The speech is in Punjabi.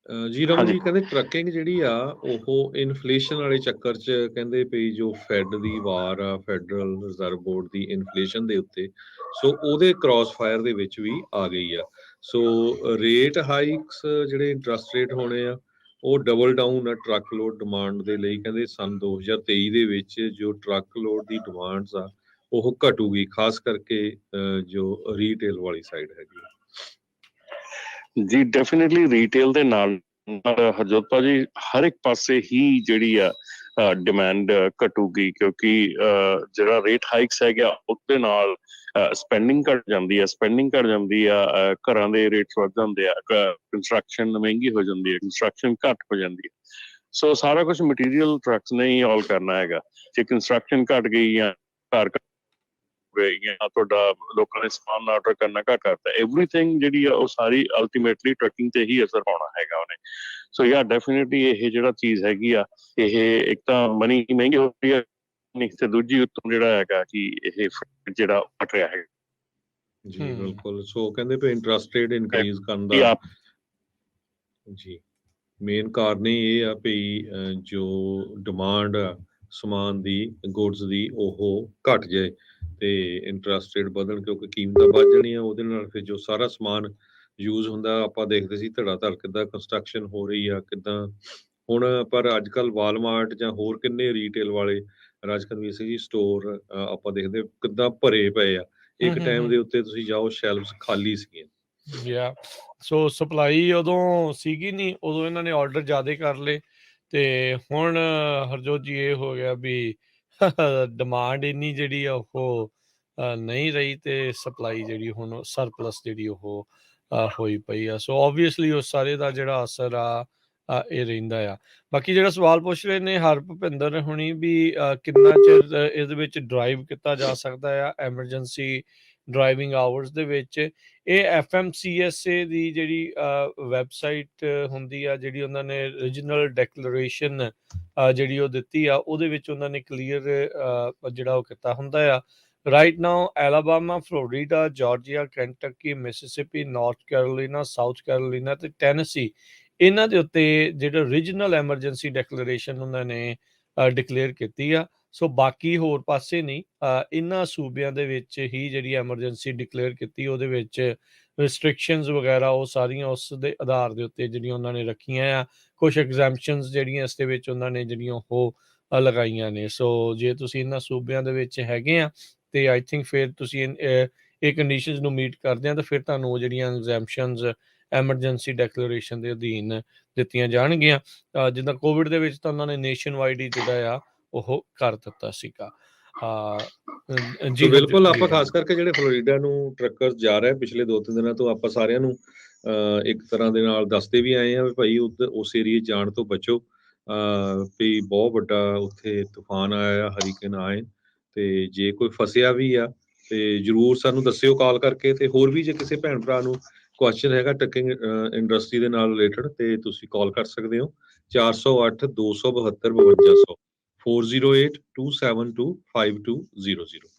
ਜੀ ਰਮਨ ਹਾਂਜੀ ਜੀ, ਕਹਿੰਦੇ ਟਰੱਕਿੰਗ ਜਿਹੜੀ ਆ ਉਹ ਇਨਫਲੇਸ਼ਨ ਵਾਲੇ ਚੱਕਰ 'ਚ ਕਹਿੰਦੇ ਪਈ ਜੋ ਫੈਡ ਦੀ ਵਾਰ ਆ, ਫੈਡਰਲ ਰਿਜ਼ਰਵ ਬੋਰਡ ਦੀ ਇਨਫਲੇਸ਼ਨ ਦੇ ਉੱਤੇ, ਸੋ ਉਹਦੇ ਕ੍ਰਾਸ ਫਾਇਰ ਦੇ ਵਿੱਚ ਵੀ ਆ ਗਈ ਆ। ਸੋ ਰੇਟ ਹਾਈਕਸ ਜਿਹੜੇ ਇੰਟਰਸਟ ਰੇਟ ਹੋਣੇ ਆ ਉਹ ਡਬਲ ਡਾਊਨ ਆ ਟਰੱਕ ਲੋਡ ਡਿਮਾਂਡ ਦੇ ਲਈ। ਕਹਿੰਦੇ ਸੰਨ 2023 ਦੇ ਵਿੱਚ ਜੋ ਟਰੱਕ ਲੋਡ ਦੀ ਡਿਮਾਂਡਸ ਆ ਉਹ ਘਟੂਗੀ, ਖਾਸ ਕਰਕੇ ਜੋ ਰੀਟੇਲ ਵਾਲੀ ਸਾਈਡ ਹੈਗੀ ਆ। ਜੀ ਡੈਫੀਨੇਟਲੀ ਰੀਟੇਲ ਦੇ ਨਾਲ ਹਰਜੋਤ ਭਾਜੀ ਹਰ ਇੱਕ ਪਾਸੇ ਹੀ ਜਿਹੜੀ ਆ ਡਿਮਾਂਡ ਘਟੂਗੀ, ਕਿਉਂਕਿ ਜਿਹੜਾ ਰੇਟ ਹਾਈਕਸ ਹੈਗਾ ਉਹਦੇ ਨਾਲ ਸਪੈਂਡਿੰਗ ਘਟ ਜਾਂਦੀ ਆ, ਘਰਾਂ ਦੇ ਰੇਟ ਵੱਧ ਜਾਂਦੇ ਆ, ਕੰਸਟਰਕਸ਼ਨ ਮਹਿੰਗੀ ਹੋ ਜਾਂਦੀ ਹੈ, ਕੰਸਟਰਕਸ਼ਨ ਘੱਟ ਹੋ ਜਾਂਦੀ ਹੈ। ਸੋ ਸਾਰਾ ਕੁਝ ਮਟੀਰੀਅਲ ਟਰੱਕਸ ਨੇ ਹੀ ਆਲ ਕਰਨਾ ਹੈਗਾ। ਜੇ ਕੰਸਟਰਕਸ਼ਨ ਘਟ ਗਈ ਜਾਂ ਘਰ ਜਾਂ ਤੁਹਾਡਾ ਲੋਕਾਂ ਨੇ ਸਮਾਨ ਆਰਡਰ ਕਰਨਾ ਘੱਟ ਕਰਤਾ, ਐਵਰੀਥਿੰਗ ਜਿਹੜੀ ਆ ਉਹ ਸਾਰੀ ਅਲਟੀਮੇਟਲੀ ਟਰੱਕਿੰਗ ਤੇ ਹੀ ਅਸਰ ਪਾਉਣਾ ਹੈਗਾ ਉਹਨੇ। ਸੋ ਯਾ ਡੈਫੀਨੇਟਲੀ ਇਹ ਜਿਹੜਾ ਚੀਜ਼ ਹੈਗੀ ਆ, ਇਹ ਇੱਕ ਤਾਂ ਮਨੀ ਮਹਿੰਗੀ ਹੋ ਰਹੀ ਹੈ, ਤੇ ਦੂਜੀ ਉੱਤੋਂ ਜਿਹੜਾ ਹੈਗਾ ਕਿ ਇਹ ਜਿਹੜਾ ਘਟ ਰਿਹਾ ਹੈ। ਜੀ ਬਿਲਕੁਲ। ਸੋ ਕਹਿੰਦੇ ਪਏ ਇੰਟਰਸਟ ਰੇਟ ਇਨਕਰੀਜ਼ ਕਰਨ ਦਾ ਜੀ ਮੇਨ ਕਾਰਨ ਇਹ ਆ ਵੀ ਜੋ ਡਿਮਾਂਡ ਆ ਸਮਾਨ ਦੀ, ਗੁਡਸ ਦੀ, ਉਹ ਘਟ ਜਾਏ ਤੇ ਇੰਟਰਸਟ ਰੇਟ ਵਧਣ, ਕਿਉਂਕਿ ਕੀਮਤਾਂ ਵੱਧ ਜਾਣੀਆਂ ਉਹਦੇ ਨਾਲ। ਫਿਰ ਜੋ ਸਾਰਾ ਸਮਾਨ ਯੂਜ਼ ਹੁੰਦਾ, ਆਪਾਂ ਦੇਖਦੇ ਸੀ ਧੜਾ ਧੜ ਕਿੱਦਾਂ ਕੰਸਟਰਕਸ਼ਨ ਹੋ ਰਹੀ ਆ ਕਿੱਦਾਂ ਹੁਣ, ਪਰ ਅੱਜ ਕੱਲ੍ਹ ਵਾਲਮਾਰਟ ਜਾਂ ਹੋਰ ਕਿੰਨੇ ਰੀਟੇਲ ਵਾਲੇ ਰਾਜਕਨਵੀਰ ਸਿੰਘ ਜੀ ਸਟੋਰ ਆਪਾਂ ਦੇਖਦੇ ਕਿੱਦਾਂ ਭਰੇ ਪਏ ਆ। ਇੱਕ ਟਾਈਮ ਦੇ ਉੱਤੇ ਤੁਸੀਂ ਜਾਓ ਸ਼ੈਲਫਸ ਖਾਲੀ ਸੀਗੀਆਂ। ਸੋ ਸਪਲਾਈ ਉਦੋਂ ਸੀਗੀ ਨਹੀਂ, ਉਦੋਂ ਇਹਨਾਂ ਨੇ ਆਰਡਰ ਜ਼ਿਆਦਾ ਕਰ ਲਏ ਤੇ ਹੁਣ ਹਰਜੋਤ ਜੀ ਇਹ ਹੋ ਗਿਆ ਵੀ ਡਿਮਾਂਡ ਇੰਨੀ ਜਿਹੜੀ ਆ ਉਹ ਨਹੀਂ ਰਹੀ ਤੇ ਸਪਲਾਈ ਜਿਹੜੀ ਹੁਣ ਸਰਪਲਸ ਜਿਹੜੀ ਉਹ ਹੋਈ ਪਈ ਆ। ਸੋ ਓਬਵੀਅਸਲੀ ਉਸ ਸਾਰੇ ਦਾ ਜਿਹੜਾ ਅਸਰ ਆ ਇਹ ਰਹਿੰਦਾ ਆ। ਬਾਕੀ ਜਿਹੜਾ ਸਵਾਲ ਪੁੱਛ ਰਹੇ ਨੇ ਹਰਭੁਪਿੰਦਰ ਹੁਣੀ ਵੀ ਕਿੰਨਾ ਚਿਰ ਇਹਦੇ ਵਿੱਚ ਡਰਾਈਵ ਕੀਤਾ ਜਾ ਸਕਦਾ ਆ ਐਮਰਜੈਂਸੀ ਡਰਾਈਵਿੰਗ ਆਵਰਸ ਦੇ ਵਿੱਚ। ਇਹ FMCSA ਦੀ ਜਿਹੜੀ ਵੈਬਸਾਈਟ ਹੁੰਦੀ ਆ, ਜਿਹੜੀ ਉਹਨਾਂ ਨੇ ਰੀਜਨਲ ਡੈਕਲੇਰੇਸ਼ਨ ਜਿਹੜੀ ਉਹ ਦਿੱਤੀ ਆ, ਉਹਦੇ ਵਿੱਚ ਉਹਨਾਂ ਨੇ ਕਲੀਅਰ ਜਿਹੜਾ ਉਹ ਕੀਤਾ ਹੁੰਦਾ ਆ। Right now Alabama, Florida, Georgia, Kentucky, Mississippi, North Carolina, South Carolina ਤੇ ਟੈਨੇਸੀ, ਇਹਨਾਂ ਦੇ ਉੱਤੇ ਜਿਹੜਾ ਰੀਜਨਲ ਐਮਰਜੈਂਸੀ ਡੈਕਲੇਰੇਸ਼ਨ ਉਹਨਾਂ ਨੇ ਡਿਕਲੇਅਰ ਕੀਤੀ ਆ। ਸੋ ਬਾਕੀ ਹੋਰ ਪਾਸੇ ਨਹੀਂ, ਇਹਨਾਂ ਸੂਬਿਆਂ ਦੇ ਵਿੱਚ ਹੀ ਜਿਹੜੀ ਐਮਰਜੈਂਸੀ ਡਿਕਲੇਅਰ ਕੀਤੀ, ਉਹਦੇ ਵਿੱਚ ਰਿਸਟ੍ਰਿਕਸ਼ਨਸ ਵਗੈਰਾ ਉਹ ਸਾਰੀਆਂ ਉਸ ਦੇ ਆਧਾਰ ਦੇ ਉੱਤੇ ਜਿਹੜੀਆਂ ਉਹਨਾਂ ਨੇ ਰੱਖੀਆਂ ਆ। ਕੁਛ ਐਗਜ਼ੈਂਪਸ਼ਨਸ ਜਿਹੜੀਆਂ ਇਸ ਦੇ ਵਿੱਚ ਉਹਨਾਂ ਨੇ ਜਿਹੜੀਆਂ ਉਹ ਲਗਾਈਆਂ ਨੇ। ਸੋ ਜੇ ਤੁਸੀਂ ਇਹਨਾਂ ਸੂਬਿਆਂ ਦੇ ਵਿੱਚ ਹੈਗੇ ਆ ਤੇ ਆਈ ਥਿੰਕ ਫਿਰ ਤੁਸੀਂ ਇਹ ਕੰਡੀਸ਼ਨਸ ਨੂੰ ਮੀਟ ਕਰਦੇ ਆ ਤਾਂ ਫਿਰ ਤੁਹਾਨੂੰ ਉਹ ਜਿਹੜੀਆਂ ਐਗਜ਼ੈਂਪਸ਼ਨਸ ਐਮਰਜੈਂਸੀ ਡੈਕਲੇਰੇਸ਼ਨ ਦੇ ਅਧੀਨ ਦਿੱਤੀਆਂ ਜਾਣਗੀਆਂ। ਜਿੱਦਾਂ ਕੋਵਿਡ ਦੇ ਵਿੱਚ ਤਾਂ ਉਹਨਾਂ ਨੇ ਨੇਸ਼ਨ ਵਾਈਡ ਹੀ ਜਿਹੜਾ ਆ ਉਹ ਕਰ ਦਿੱਤਾ ਸੀਗਾ। ਜੀ ਬਿਲਕੁਲ। ਆਪਾਂ ਖਾਸ ਕਰਕੇ ਜਿਹੜੇ ਫਲੋਰੀਡਾ ਨੂੰ ਟਰੱਕਰਸ ਜਾ ਰਹੇ ਪਿਛਲੇ 2-3 ਦਿਨਾਂ ਤੋਂ, ਆਪਾਂ ਸਾਰਿਆਂ ਨੂੰ ਇੱਕ ਤਰ੍ਹਾਂ ਦੇ ਨਾਲ ਦੱਸਦੇ ਵੀ ਆਏ ਆ ਵੀ ਭਾਈ ਉਸ ਏਰੀਏ ਜਾਣ ਤੋਂ ਬਚੋ, ਵੀ ਬਹੁਤ ਵੱਡਾ ਉੱਥੇ ਤੂਫਾਨ ਆਇਆ, ਹਰੀਕੇਨ ਆਏ, ਤੇ ਜੇ ਕੋਈ ਫਸਿਆ ਵੀ ਆ ਤੇ ਜ਼ਰੂਰ ਸਾਨੂੰ ਦੱਸਿਓ ਕਾਲ ਕਰਕੇ। ਤੇ ਹੋਰ ਵੀ ਜੇ ਕਿਸੇ ਭੈਣ ਭਰਾ ਨੂੰ ਕੁਐਸਚਨ ਹੈਗਾ ਟਰੱਕਿੰਗ ਇੰਡਸਟਰੀ ਦੇ ਨਾਲ ਰਿਲੇਟਡ ਤੇ ਤੁਸੀਂ ਕਾਲ ਕਰ ਸਕਦੇ ਹੋ 408 272 5200 408 272 5200।